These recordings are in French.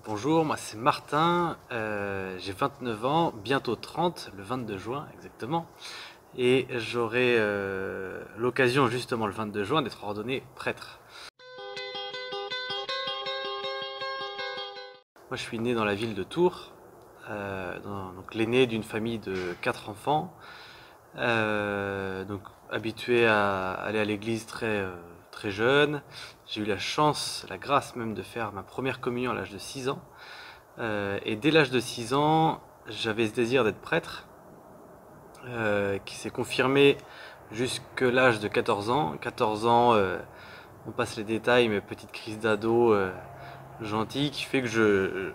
Bonjour, moi c'est Martin, j'ai 29 ans, bientôt 30, le 22 juin exactement, et j'aurai l'occasion justement le 22 juin d'être ordonné prêtre. Moi je suis né dans la ville de Tours, donc l'aîné d'une famille de 4 enfants, donc habitué à aller à l'église très jeune. J'ai eu la chance, la grâce même de faire ma première communion à l'âge de 6 ans. Et dès l'âge de 6 ans, j'avais ce désir d'être prêtre, qui s'est confirmé jusqu'à l'âge de 14 ans. 14 ans, on passe les détails, mais petite crise d'ado gentille qui fait que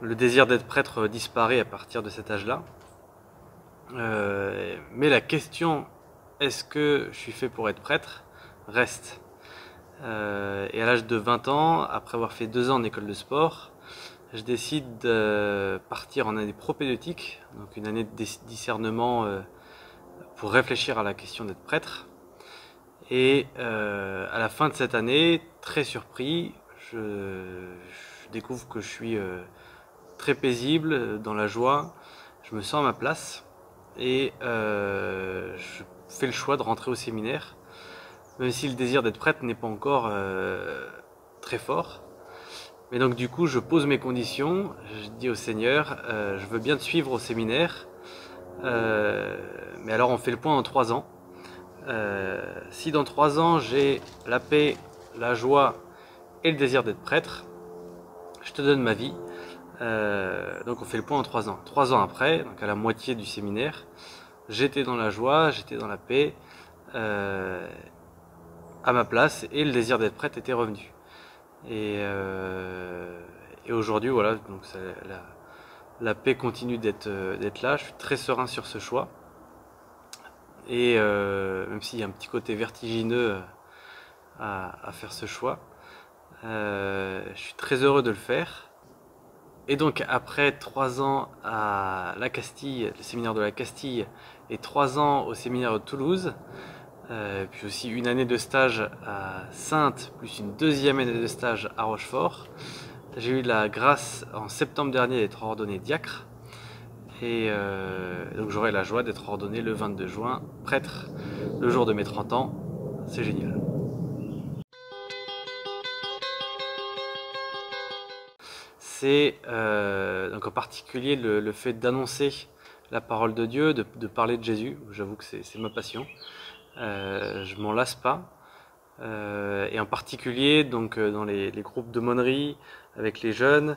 le désir d'être prêtre disparaît à partir de cet âge-là. Mais la question, est-ce que je suis fait pour être prêtre, reste. Et à l'âge de 20 ans, après avoir fait 2 ans en école de sport, je décide de partir en année propédeutique, donc une année de discernement pour réfléchir à la question d'être prêtre. Et à la fin de cette année, très surpris, je découvre que je suis très paisible, dans la joie, je me sens à ma place et je fais le choix de rentrer au séminaire, même si le désir d'être prêtre n'est pas encore très fort. Mais donc du coup, je pose mes conditions, je dis au Seigneur, je veux bien te suivre au séminaire, mais alors on fait le point en 3 ans. Si dans 3 ans j'ai la paix, la joie et le désir d'être prêtre, je te donne ma vie. Donc on fait le point en 3 ans. 3 ans après, donc à la moitié du séminaire, j'étais dans la joie, j'étais dans la paix, à ma place, et le désir d'être prêtre était revenu. Et aujourd'hui, voilà, donc la paix continue d'être là. Je suis très serein sur ce choix. Et même s'il y a un petit côté vertigineux à faire ce choix, je suis très heureux de le faire. Et donc après 3 ans à la Castille, le séminaire de la Castille, et 3 ans au séminaire de Toulouse, puis aussi une année de stage à Saintes, plus une deuxième année de stage à Rochefort. J'ai eu la grâce en septembre dernier d'être ordonné diacre. Et donc j'aurai la joie d'être ordonné le 22 juin prêtre, le jour de mes 30 ans. C'est génial. C'est donc en particulier le fait d'annoncer la parole de Dieu, de parler de Jésus. J'avoue que c'est ma passion. Je m'en lasse pas. Et en particulier donc dans les groupes d'aumônerie avec les jeunes,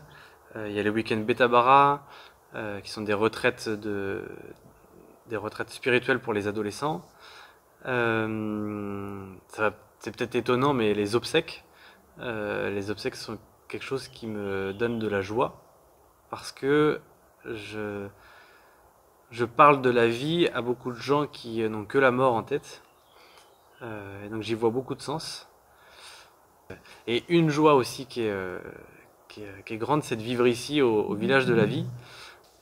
il y a les week-ends Betabara, qui sont des retraites spirituelles pour les adolescents. C'est peut-être étonnant, mais les obsèques sont quelque chose qui me donne de la joie, parce que je parle de la vie à beaucoup de gens qui n'ont que la mort en tête. Et donc j'y vois beaucoup de sens. Et une joie aussi qui est grande, c'est de vivre ici au village de la vie.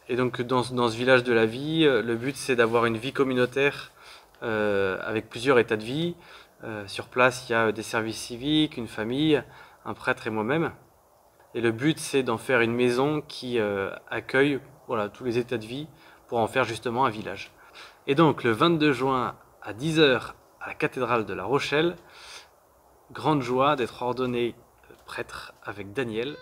Et donc dans ce village de la vie, le but c'est d'avoir une vie communautaire avec plusieurs états de vie. Sur place, il y a des services civiques, une famille, un prêtre et moi-même. Et le but c'est d'en faire une maison qui accueille voilà, tous les états de vie pour en faire justement un village. Et donc le 22 juin à 10 h à la cathédrale de La Rochelle, grande joie d'être ordonné prêtre avec Daniel.